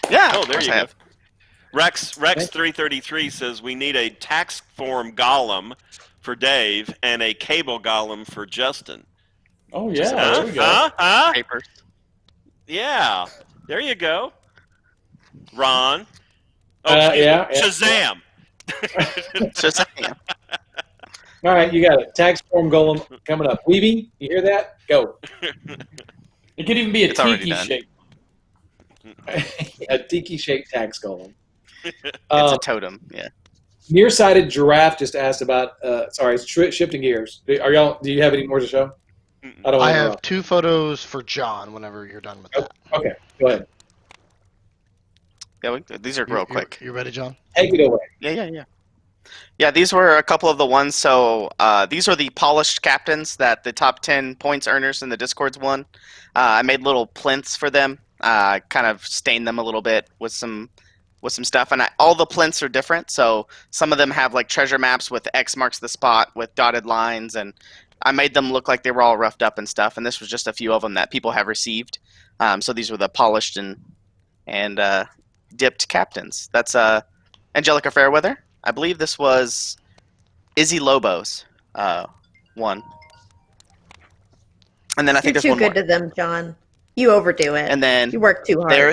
Yeah. Oh, of there course you I go. have. Rex 333 says we need a tax form golem for Dave and a cable golem for Justin. Oh yeah, there we go. Huh? Papers. Yeah. There you go. Ron. Oh, Yeah. Shazam. Shazam. All right, you got it. Tax form golem coming up. Weeby, you hear that? Go. It could even be a It's already tiki done. shape. A tiki-shaped tax golem. It's a totem. Yeah. Nearsighted giraffe just asked about. Shifting gears. Do you have any more to show? I don't. I want to have 2 photos for John whenever you're done with that. Okay, go ahead. Yeah. These are real quick. You ready, John? Take it away. Yeah. Yeah, these were a couple of the ones. So these are the polished captains that the top 10 points earners in the Discords won. I made little plinths for them. Kind of stained them a little bit with some stuff, and all the plinths are different. So some of them have like treasure maps with X marks the spot with dotted lines, and I made them look like they were all roughed up and stuff. And this was just a few of them that people have received. So these were the polished and dipped captains. That's Angelica Fairweather. I believe this was Izzy Lobo's one. And then I think You're there's too one more. good to them, John. You overdo it. And then you work too hard. there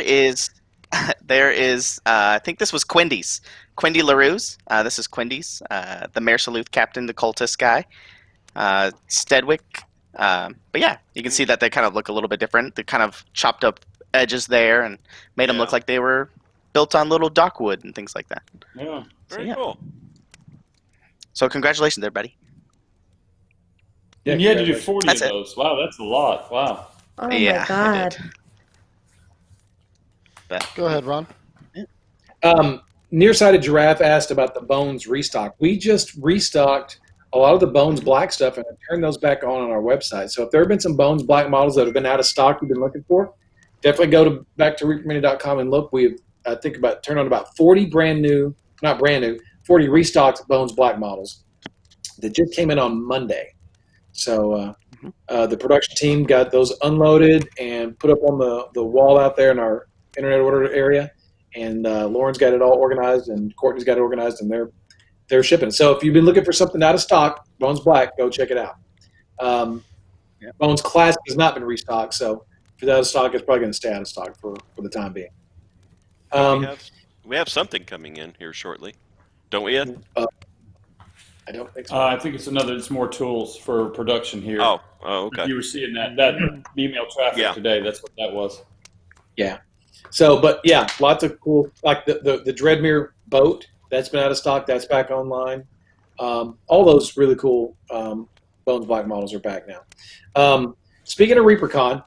is I think this was Quindy's. Quindy LaRue's. This is Quindy's. The Mayor Salute captain, the cultist guy. Stedwick. But yeah, you can see that they kind of look a little bit different. The kind of chopped up edges there and made them look like they were built on little dockwood and things like that. Yeah. Very cool. So congratulations, everybody. And you had to do congratulations. 40 That's of it. those. Wow, that's a lot. Wow. Oh Yeah, my I god. did. Go ahead, Ron. Nearsighted Giraffe asked about the Bones restock. We just restocked a lot of the Bones Black stuff and turned those back on our website. So if there have been some Bones Black models that have been out of stock you've been looking for, definitely go back to reapermini.com and look. We have, turned on about 40 40 restocked Bones Black models that just came in on Monday. So the production team got those unloaded and put up on the wall out there in our internet order area. And Lauren's got it all organized, and Courtney's got it organized, and they're shipping. So if you've been looking for something out of stock, Bones Black, go check it out. Bones Classic has not been restocked, so if it's out of stock, it's probably going to stay out of stock for the time being. We have something coming in here shortly, don't we, Ed? I don't think so. I think it's more tools for production here. Oh, okay. You were seeing that email traffic today. That's what that was. Yeah. So, but yeah, lots of cool, like the Dreadmere boat that's been out of stock. That's back online. All those really cool Bones Black models are back now. Speaking of ReaperCon,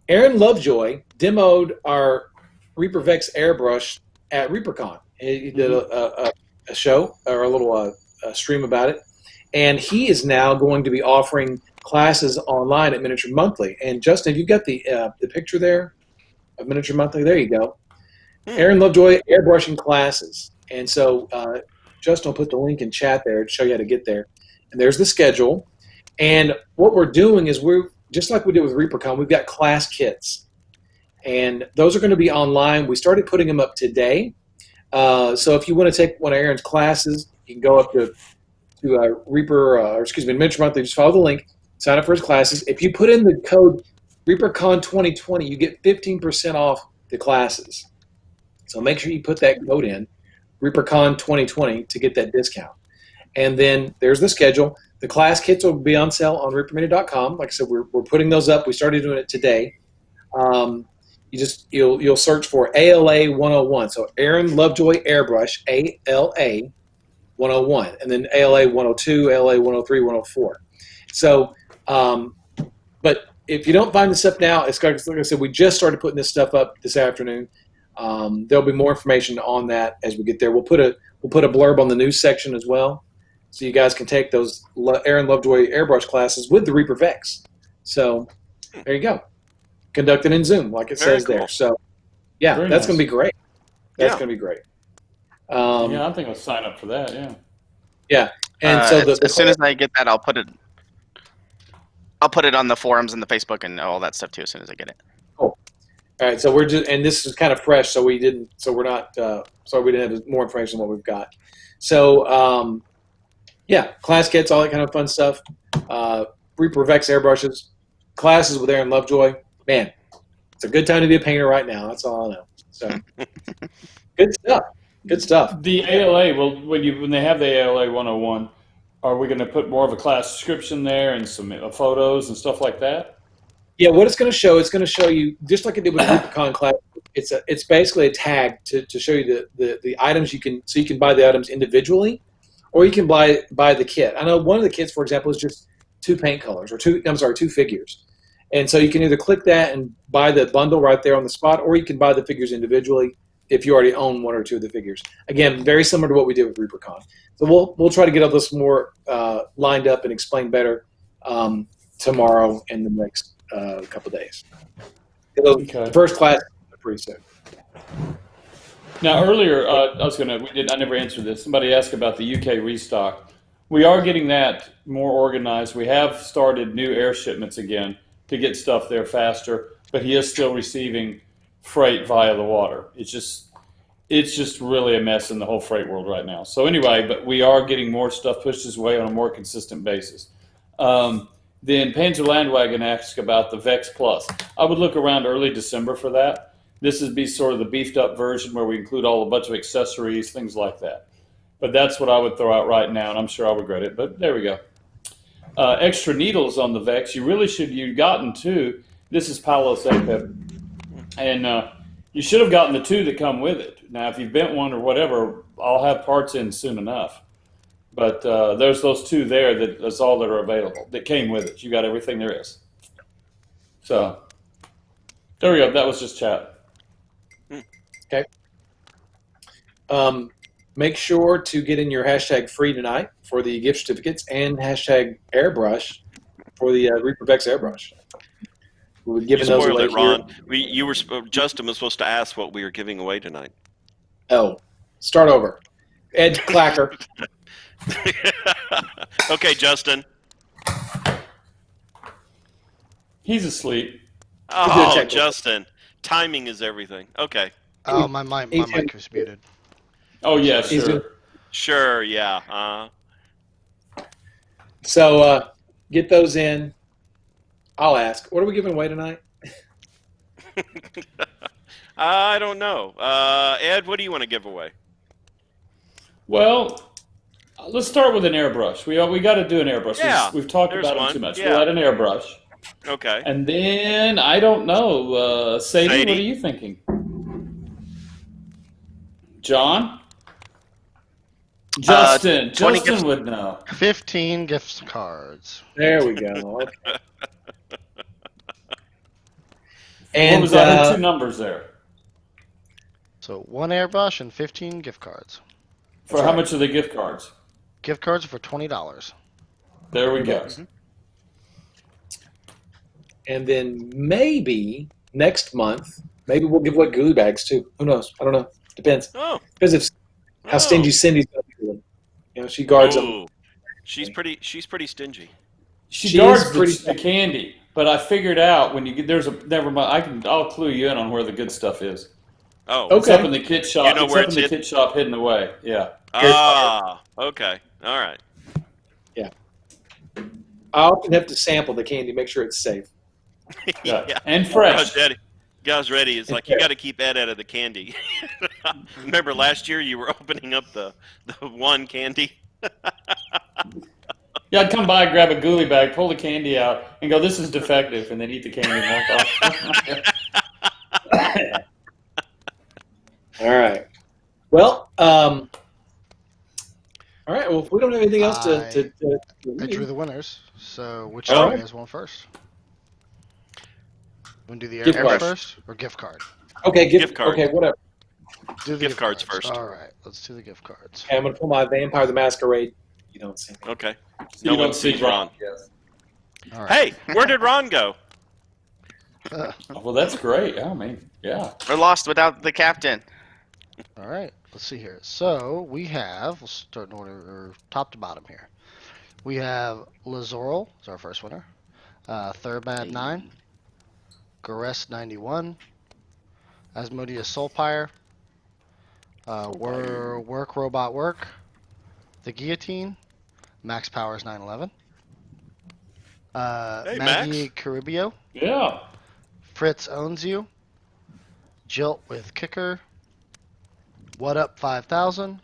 Aaron Lovejoy demoed our Reaper Vex airbrush at ReaperCon. He did a show or a little stream about it, and he is now going to be offering classes online at Miniature Monthly. And Justin, you've got the picture there of Miniature Monthly. There you go. Aaron Lovejoy airbrushing classes. And so Justin will put the link in chat there to show you how to get there. And there's the schedule. And what we're doing is we're just like we did with ReaperCon, we've got class kits. And those are going to be online. We started putting them up today. So if you want to take one of Aaron's classes, you can go up to Miniature Monthly. Just follow the link, sign up for his classes. If you put in the code ReaperCon 2020, you get 15% off the classes. So make sure you put that code in, ReaperCon 2020, to get that discount. And then there's the schedule. The class kits will be on sale on reapermini.com. Like I said, we're putting those up. We started doing it today. You'll search for ALA 101. So Aaron Lovejoy Airbrush, ALA 101, and then ALA 102, ALA 103, 104. So, but if you don't find this stuff now, it's like I said, we just started putting this stuff up this afternoon. There'll be more information on that as we get there. We'll put a blurb on the news section as well, so you guys can take those Aaron Lovejoy airbrush classes with the Reaper Vex. So there you go. Conducted in Zoom, like it Very says cool. there. So yeah, Very that's nice. going to be great. That's Yeah. going to be great. Yeah, I think I'll sign up for that. Yeah. Yeah, and so as soon as I get that, I'll put it on the forums and the Facebook and all that stuff too. As soon as I get it. All right, so we're just, and this is kind of fresh, so we didn't have more information than what we've got. So, yeah, class kits, all that kind of fun stuff. Reaper Vex airbrushes, classes with Aaron Lovejoy. Man, it's a good time to be a painter right now. That's all I know. So, good stuff. Good stuff. The ALA, well, when they have the ALA 101, are we going to put more of a class description there and some photos and stuff like that? Yeah, what it's going to show you, just like it did with ReaperCon class, it's basically a tag to show you the items you can buy the items individually, or you can buy the kit. I know one of the kits, for example, is just 2 paint colors or 2 figures. And so you can either click that and buy the bundle right there on the spot, or you can buy the figures individually if you already own 1 or 2 of the figures. Again, very similar to what we did with ReaperCon. So we'll try to get all this more lined up and explained better tomorrow and the next couple of days. Okay. The first class is pretty soon. Now, earlier, I never answered this. Somebody asked about the UK restock. We are getting that more organized. We have started new air shipments again to get stuff there faster, but he is still receiving freight via the water. It's just really a mess in the whole freight world right now. So anyway, but we are getting more stuff pushed his way on a more consistent basis. Then Panzer Landwagon asked about the Vex Plus. I would look around early December for that. This would be sort of the beefed up version where we include a bunch of accessories, things like that. But that's what I would throw out right now, and I'm sure I'll regret it, but there we go. Extra needles on the Vex. You've gotten 2. This is Palos Apep. And you should have gotten the 2 that come with it. Now, if you've bent one or whatever, I'll have parts in soon enough. But there's those 2 there that's all that are available that came with it. You got everything there is. So there we go. That was just chat. Okay. make sure to get in your hashtag free tonight for the gift certificates and hashtag airbrush for the Reaper Vex airbrush. We'll be You giving those spoiled away it, Ron. here. Justin was supposed to ask what we were giving away tonight. Oh, start over. Ed Clacker. Okay, Justin. He's asleep. Oh, check. Justin. Timing is everything. Okay. Oh, my mic was muted. Oh yeah, He's sure. gonna- Sure, yeah. So get those in. I'll ask. What are we giving away tonight? I don't know. Ed, what do you want to give away? Well, let's start with an airbrush. We got to do an airbrush. Yeah, We've talked there's about one. them too much. Yeah. We'll add an airbrush. Okay. And then, I don't know, Sadie, Sadie? what are you thinking? John? Justin. 20 Justin gifts. would know. 15 gift cards. There we go. Okay. What And was our two numbers there? So 1 airbrush and 15 gift cards. For how much are the gift cards? Gift cards for $20. There we go. and then maybe next month, maybe we'll give away goodie bags too. Who knows? I don't know. Depends. Oh. Because if how stingy Cindy's going to be with them. You know, she guards them. Ooh. She's pretty stingy. She She guards is pretty- the candy, but I figured out when you get never mind. I'll clue you in on where the good stuff is. Oh. It's Okay. up in the kit shop. You know it's where up it's in the hidden? kit shop, hidden away. Yeah. Ah. Okay. All right. I often have to sample the candy, make sure it's safe. Yeah. And fresh. Guys, ready. It's like you got to keep Ed out of the candy. Remember last year you were opening up the one candy. Yeah, I'd come by, grab a goolie bag, pull the candy out, and go, "This is defective," and then eat the candy and walk off. All right. Well, all right. Well, if we don't have anything else to I drew the winners. So which All one right. has one first? Want to do the Gift airbrush card. first or gift card? okay, Gift card. Okay, whatever. Do the Gift cards first. All right, let's do the gift cards. Okay, I'm gonna pull my Vampire the Masquerade. You don't see me. Okay. You No don't one see sees Ron. Yes. All right. Hey, where did Ron go? Well, that's great. I mean, yeah. We're lost without the captain. All right, let's see here. So we have, we'll start in order, or top to bottom here. We have Lazoral is our first winner. Thurbad 9. Gares 91. Asmodeus Soulpire. Work Robot Work. The Guillotine. Max Powers 911. Hey, Maggie Max. Caribio. Yeah. Fritz Owns You. Jilt with Kicker. What Up 5000.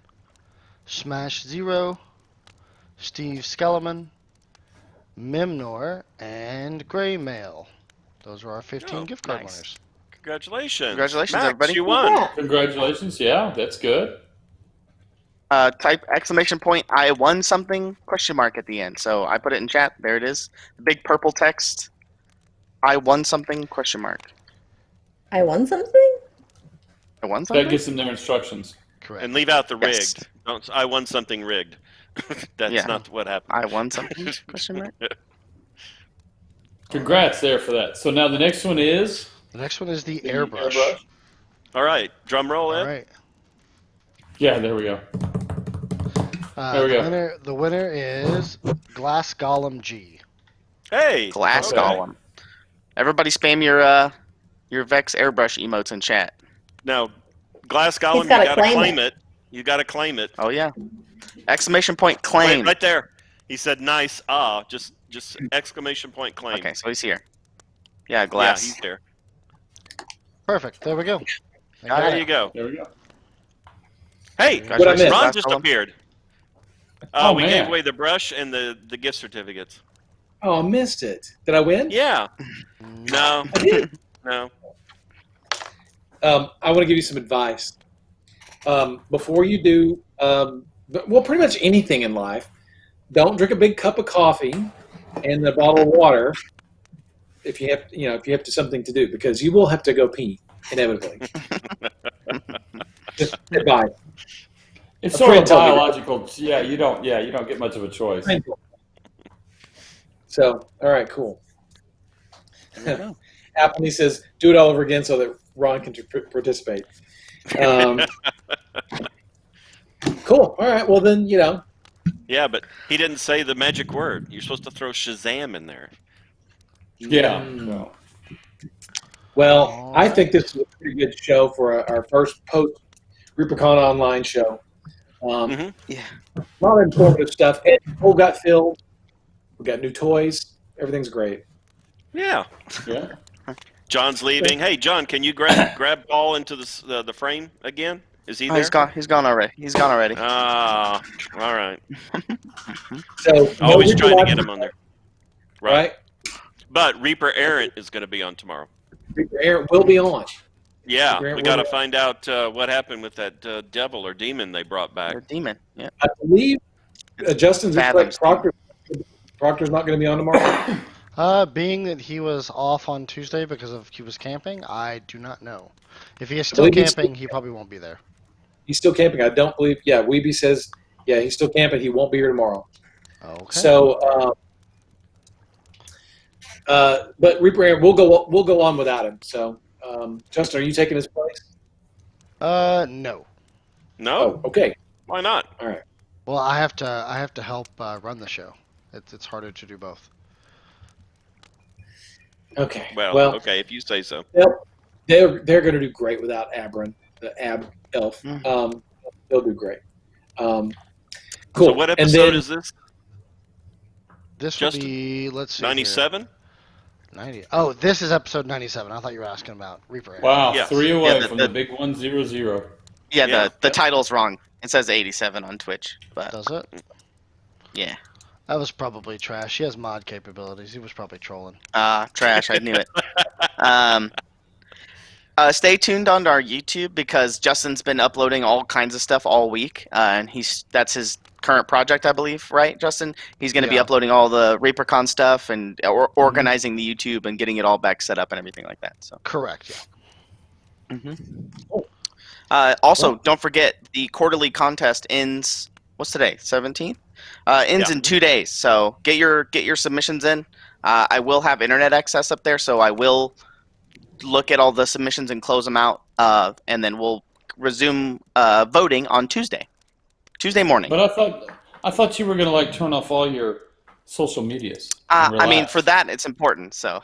Smash Zero. Steve Skellerman. Mimnor, and Gray Mail. Those are our 15 Oh, gift card nice. winners. Congratulations. Congratulations, Max, everybody. You won. Yeah. Congratulations. Yeah, that's good. Type exclamation point, I won something, question mark at the end. So I put it in chat. There it is. The big purple text. I won something, question mark. I won something? I won something? That gives them their instructions. Correct. And leave out the Yes. rigged. Don't. I won something rigged. That's Yeah. not what happened. I won something, question mark. Congrats there for that. So now the next one is The next one is the the airbrush. All right. Drum roll, Ed. All right. Yeah, there we go. There we go. The winner is Glass Golem G. Hey. Glass Okay. Golem. Everybody spam your Vex airbrush emotes in chat. Now, Glass Golem, you gotta got to claim claim it. You got to claim it. Oh yeah. Exclamation point claim. Right there. He said, "Nice." Just exclamation point claim. Okay, so he's here. Yeah, Yeah, glass. he's there. Perfect. There we go. I got There it. you go. There we go. Hey, What I missed? Ron Glass just Golem. appeared. Oh, We man. gave away the brush and the gift certificates. Oh, I missed it. Did I win? Yeah. No. I did. No. I want to give you some advice. Before you do, well, pretty much anything in life, don't drink a big cup of coffee and a bottle of water if you have something to do, because you will have to go pee inevitably. Just advice. It's A sort friend of told me that. biological. Yeah, you don't get much of a choice. So, all right, cool. There we go. Appley says, do it all over again so that Ron can participate. Cool. All right. Well, then, Yeah, but he didn't say the magic word. You're supposed to throw Shazam in there. Yeah. Mm. So. Well, All I right. think this is a pretty good show for our first post Rubicon Online show. Yeah. A lot of informative stuff. And pool got filled. We got new toys. Everything's great. Yeah. Yeah. John's leaving. Hey, John, can you grab Paul into the frame again? Is he Oh, there? he's gone. He's gone already. He's gone already. Ah, all right. So Always Reaper trying to Live, get him on there. right? But Reaper Errant is going to be on tomorrow. Reaper Aaron will be on. Yeah, Reaper Errant we will got to be on. find out what happened with that devil or demon they brought back. Or demon. Yeah. I believe Justin's Fathoms. correct. Proctor's not going to be on tomorrow. Being that he was off on Tuesday because he was camping, I do not know. If he is I still believe he's camping, he probably won't be there. He's still camping. I don't believe. Yeah, Weeby says. Yeah, he's still camping. He won't be here tomorrow. Okay. So, but Reaper Aaron, we'll go on without him. So, Justin, are you taking his place? No. No, Oh, okay. why not? All right. Well, I have to help run the show. It's harder to do both. Okay. Well, okay, if you say so. They're going to do great without Abron, the Ab Elf. Mhm. They'll do great. Cool. So what And episode then- is this? This will Justin? be, let's see. here. 97? 90. Oh, this is episode 97. I thought you were asking about Reaper. Aaron. Wow, Yes. 3 away Yeah, from the big 1-0-0. Yeah. Yeah. The title's wrong. It says 87 on Twitch, but Does it? yeah. That was probably trash. He has mod capabilities. He was probably trolling. Trash. I knew it. Stay tuned on our YouTube because Justin's been uploading all kinds of stuff all week, and that's his current project, I believe, right, Justin? He's going to be Yeah. uploading all the ReaperCon stuff and organizing the YouTube and getting it all back set up and everything like that. So. Correct. Yeah. Also, don't forget the quarterly contest ends. What's today? 17th. Ends Yeah. in 2 days. So get your submissions in. I will have internet access up there, so I will look at all the submissions and close them out, and then we'll resume voting on Tuesday morning. But I thought you were going to turn off all your social medias. I and mean, relax. for that, it's important. So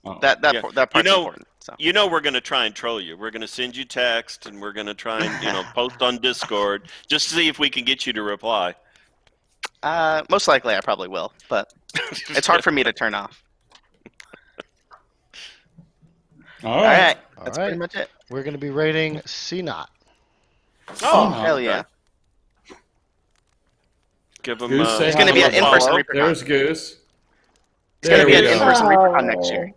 Oh. that Yeah. part's important. So. You know we're going to try and troll you. We're going to send you text, and we're going to try and post on Discord just to see if we can get you to reply. Most likely, I probably will, but it's hard for me to turn off. All All right. right, All that's right. pretty much it. We're going to be rating C Not. Oh, Oh, hell yeah! Give them. Goose, say It's hi gonna to be an Apollo. in-person ReaperCon. There's Goose. It's going to There be we an go. in-person ReaperCon next year.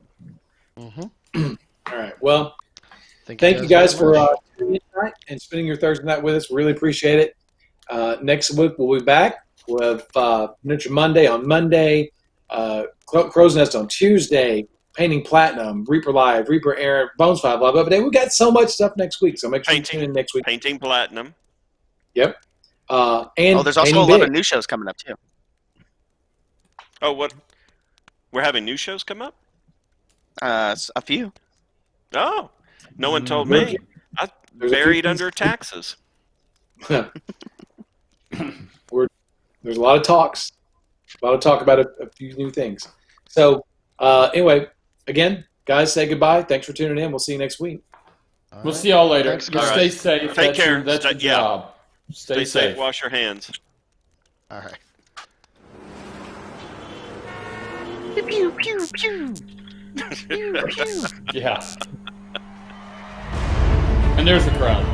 Mm-hmm. All right. Well, thank you guys for tuning in tonight and spending your Thursday night with us. Really appreciate it. Next week we'll be back with Miniature Monday on Monday, Crow's Nest on Tuesday, Painting Platinum, Reaper Live, Reaper Aaron, Bones 5 Live. But we got so much stuff next week, so make sure you tune in next week. Painting Platinum. Yep. And There's also Painting a lot Big. of new shows coming up too. Oh, what? We're having new shows come up? A few. Oh, no one told me. I There's a few buried things- under taxes. There's a lot of talks. A lot of talk about a few new things. So anyway, again, guys, say goodbye. Thanks for tuning in. We'll see you next week. All We'll right. see y'all later. Thanks, Just guys. stay safe. Take care. That's your Stay- yeah. job. Stay safe. Wash your hands. All right. Pew pew pew. Yeah. And there's the crowd.